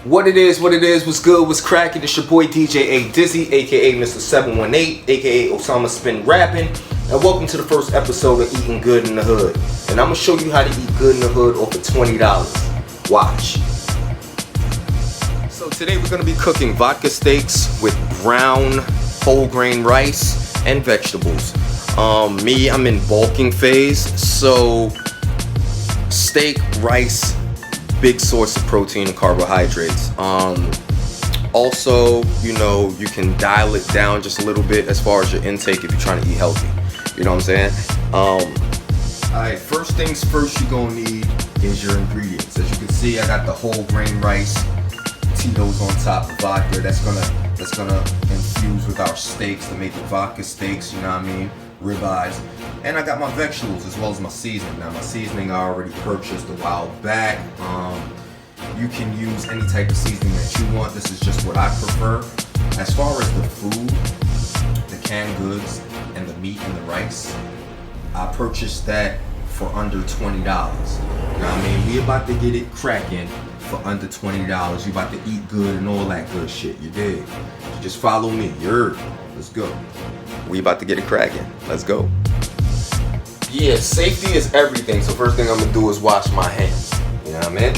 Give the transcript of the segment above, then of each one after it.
What it is, what's good, what's cracking? It's your boy DJADIZZY, aka Mr. 718, aka Osama Spin Rapping, and welcome to the first episode of Eating Good in the Hood. And I'm gonna show you how to eat good in the hood off of $20. Watch. So today we're gonna be cooking vodka steaks with brown whole grain rice and vegetables. I'm in bulking phase, so steak, rice, big source of protein and carbohydrates. Also, you know, you can dial it down just a little bit as far as your intake if you're trying to eat healthy. You know what I'm saying? Alright, first things first you're gonna need is your ingredients. As you can see, I got the whole grain rice, Tito's on top of vodka. That's gonna infuse with our steaks to make it vodka steaks, you know what I mean? Ribeyes. And I got my vegetables as well as my seasoning. Now my seasoning I already purchased a while back. You can use any type of seasoning that you want. This is just what I prefer. As far as the food, the canned goods, and the meat and the rice, I purchased that for under $20. You know what I mean? We about to get it cracking for under $20. You about to eat good and all that good shit, you dig? Just follow me, let's go. We about to get it cracking. Let's go. Yeah, safety is everything. So first thing I'm gonna do is wash my hands. You know what I mean?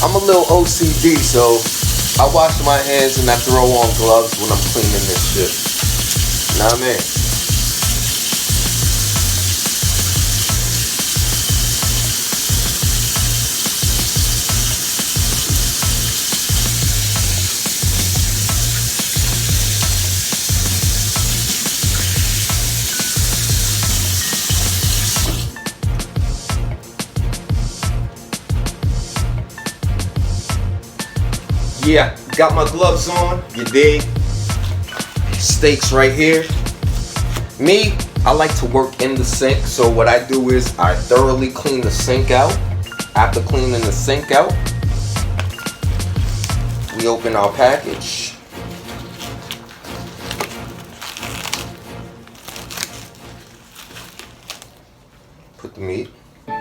I'm a little OCD, so I wash my hands and I throw on gloves when I'm cleaning this shit. You know what I mean? Yeah, got my gloves on, you dig? Steaks right here. Me, I like to work in the sink, so what I do is I thoroughly clean the sink out. After cleaning the sink out, we open our package. Put the meat in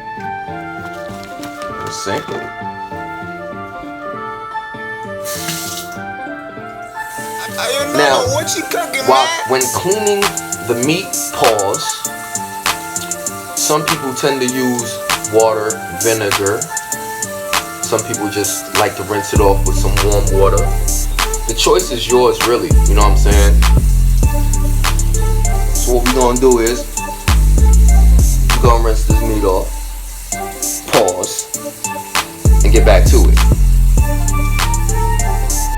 the sink. Now, when cleaning the meat, pause. Some people tend to use water, vinegar. Some people just like to rinse it off with some warm water. The choice is yours, really. You know what I'm saying? So what we're gonna do is we're gonna rinse this meat off, pause, and get back to it.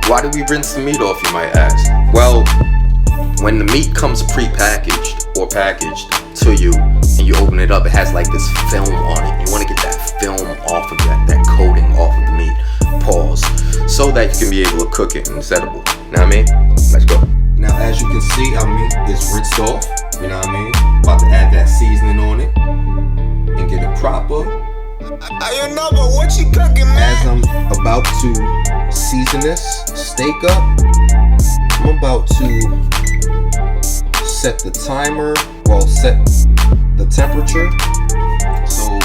Why do we rinse the meat off, you might ask? Well, when the meat comes pre-packaged or packaged to you and you open it up, it has like this film on it. You want to get that film off of that coating off of the meat. Pause. So that you can be able to cook it and it's edible. Know what I mean? Let's go. Now, as you can see, our meat is rinsed off. You know what I mean? About to add that seasoning on it and get it proper. I don't know, but what you cooking, man? As I'm about to season this steak up, I'm about to set the timer, set the temperature. So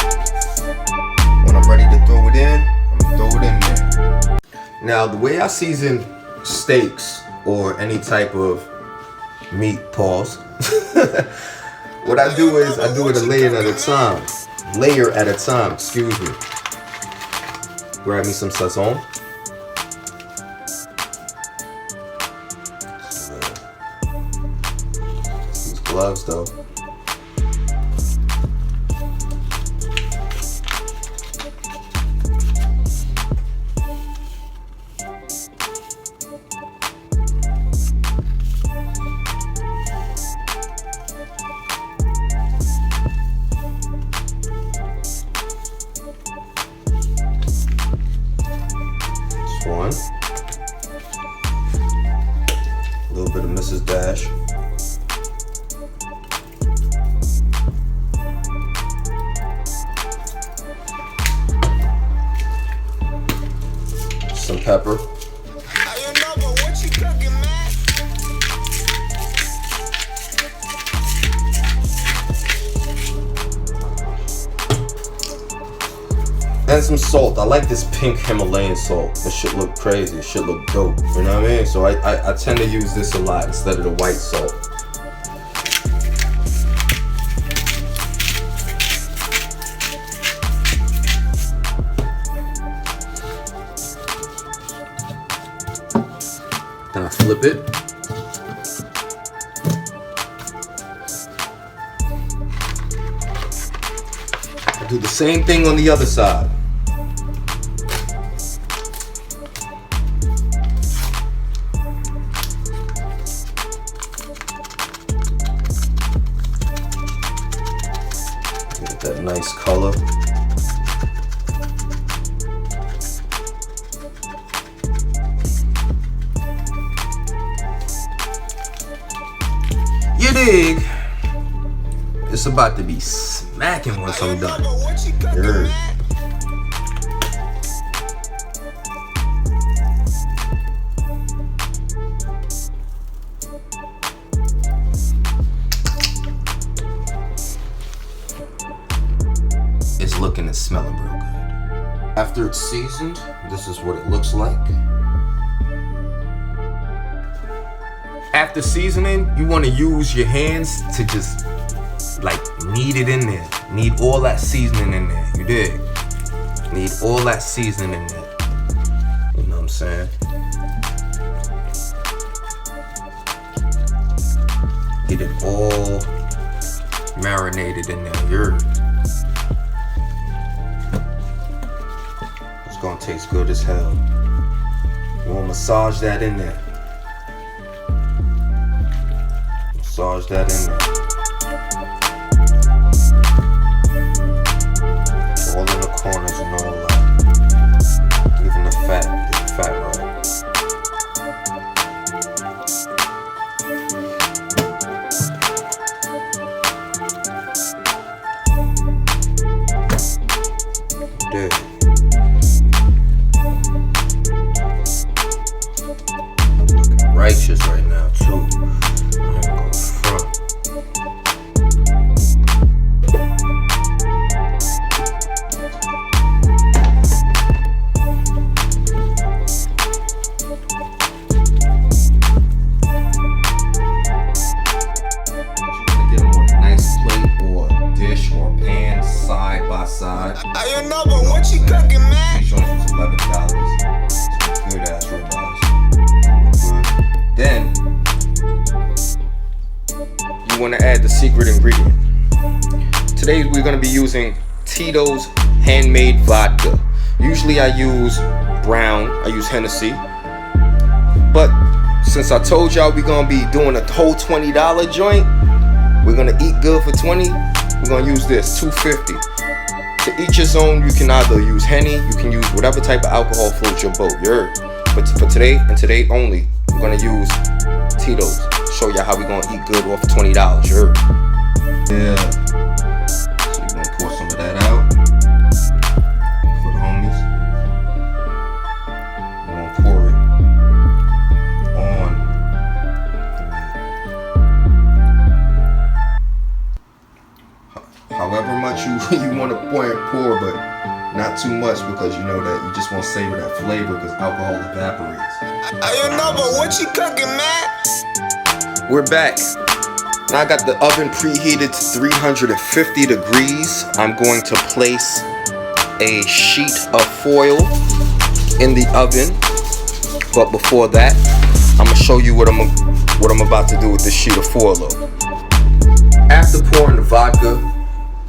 when I'm ready to throw it in, I'm gonna throw it in there. Now the way I season steaks or any type of meat, pause. What I do is I do it a layer at a time. Excuse me. Grab me some sazon. These gloves though. One. Some pepper. What you cooking, man? And some salt. I like this pink Himalayan salt. This shit look crazy. This shit look dope. You know what I mean? So I tend to use this a lot instead of the white salt. Then I flip it. I do the same thing on the other side. Get that nice color. You dig? It's about to be smacking once I'm done. What you cooking, Heard. man? It's looking and smelling real good. After it's seasoned, this is what it looks like. After seasoning, you want to use your hands to just like knead it in there. Need all that seasoning in there. You dig? Need all that seasoning in there. You know what I'm saying? Get it all marinated in there. You're. It's gonna taste good as hell. You wanna massage that in there. Massage that in there. All in the corners and all that. Even the fat. Get the fat right. Dude. Looking righteous right now too. What you cooking, man? These joints was $11. Good ass ribeyes. Then you want to add the secret ingredient. Today we're going to be using Tito's handmade vodka. Usually I use brown, I use Hennessy. But since I told y'all we're going to be doing a whole $20 joint, we're going to eat good for 20. We're going to use this, $2.50. To each his own. You can either use Henny, you can use whatever type of alcohol floats your boat. You heard? But for today and today only, we're gonna use Tito's. Show y'all how we gonna eat good off of $20. You heard? Yeah. So you're gonna pour some of that out for the homies. We're gonna pour it on. However much you want to pour, but not too much, because you know that you just want to savor that flavor because alcohol evaporates. What you cooking, man? We're back. Now I got the oven preheated to 350 degrees. I'm going to place a sheet of foil in the oven. But before that, I'm gonna show you what I'm about to do with this sheet of foil though. After pouring the vodka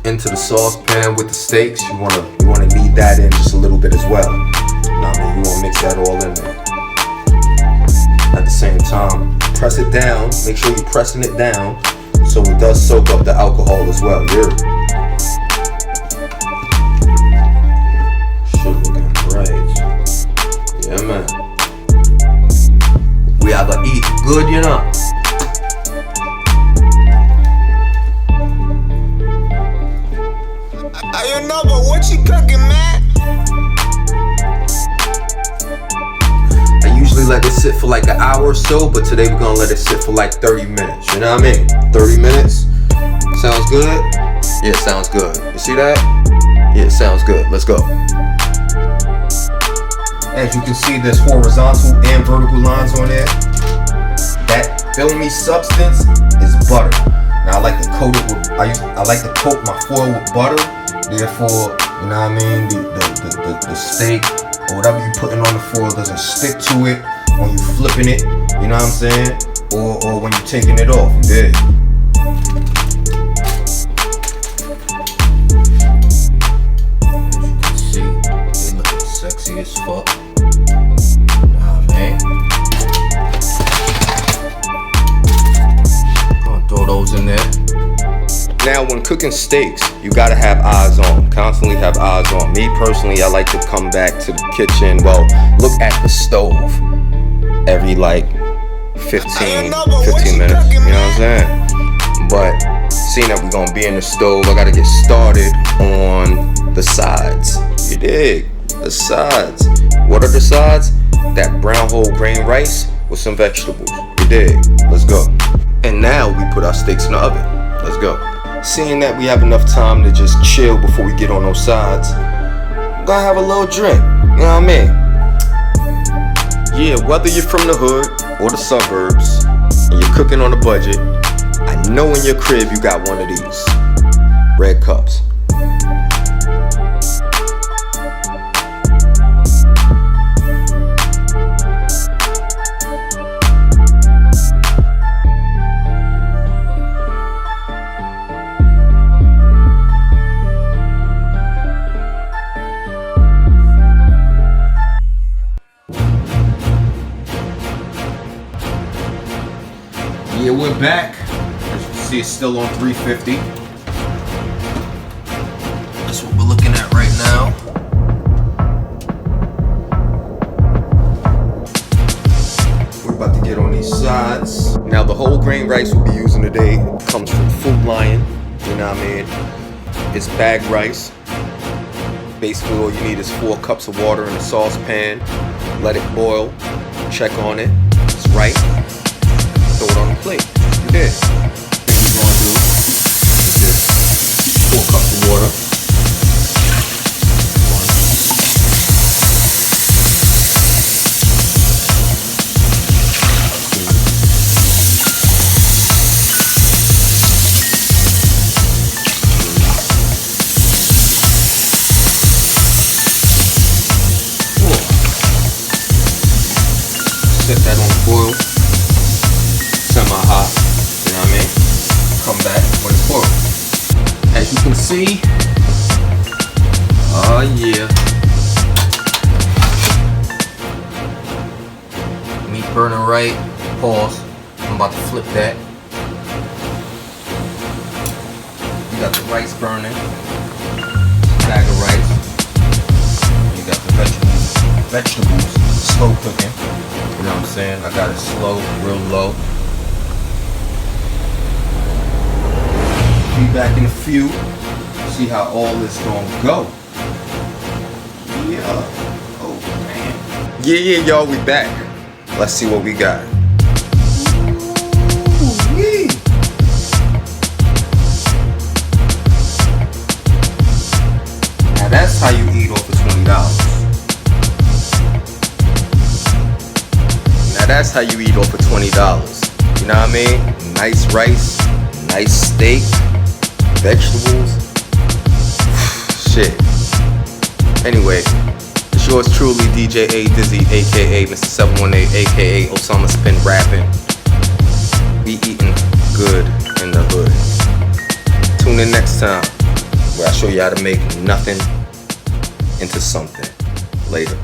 into the saucepan with the steaks, you wanna knead that in just a little bit as well. You know what I mean? You wanna mix that all in there. At the same time, press it down. Make sure you're pressing it down so it does soak up the alcohol as well. Yeah. Shit looking great. Yeah, man. We gotta eat good, you know. cooking, man? I usually let it sit for like an hour or so, but today we're gonna let it sit for like 30 minutes. You know what I mean? 30 minutes. Sounds good? Yeah, sounds good. You see that? Yeah, sounds good. Let's go. As you can see, there's horizontal and vertical lines on there. That filmy substance is butter. Now I like to coat it with, I like to coat my foil with butter. Therefore, you know what I mean, the steak or whatever you putting on the foil doesn't stick to it when you flipping it. You know what I'm saying? Or when you're taking it off. Yeah. As you can see, they looking sexy as fuck. Nah, man. Throw those in there. Now, when cooking steaks, you gotta have eyes on. Constantly have eyes on. Me personally, I like to come back to the kitchen. Well, look at the stove every like 15 minutes. You know what I'm saying? But seeing that we're gonna be in the stove, I gotta get started on the sides. You dig? The sides. What are the sides? That brown whole grain rice with some vegetables. You dig? Let's go. And now we put our steaks in the oven. Let's go. Seeing that we have enough time to just chill before we get on those sides, I'm gonna have a little drink. You know what I mean? Yeah, whether you're from the hood or the suburbs and you're cooking on a budget, I know in your crib you got one of these red cups. Yeah, we're back. As you can see, it's still on 350. That's what we're looking at right now. We're about to get on these sides. Now, the whole grain rice we'll be using today comes from Food Lion. You know what I mean? It's bagged rice. Basically, all you need is 4 cups of water in a saucepan. Let it boil. Check on it. It's right. Throw it on the plate. You did. What we're gonna do is this: 4 cups of water. 1, 2, 4. Set that on boil. Semi-hot, you know what I mean? Come back when it's boiled. As you can see, oh yeah, meat burning right. Pause. I'm about to flip that. You got the rice burning, bag of rice. You got the vegetables, slow cooking. You know what I'm saying? I got it slow, real low. Be back in a few. See how all this gonna go. Yeah. Oh man. Yeah, y'all, we back. Let's see what we got. Ooh-wee. Now that's how you eat off of $20. Now that's how you eat off of $20. You know what I mean? Nice rice, nice steak. Vegetables. Shit. Anyway, it's yours truly, DJADIZZY, aka Mr. 718, aka Osama Spin Rapping. We eating good in the hood. Tune in next time where I show you how to make nothing into something. Later.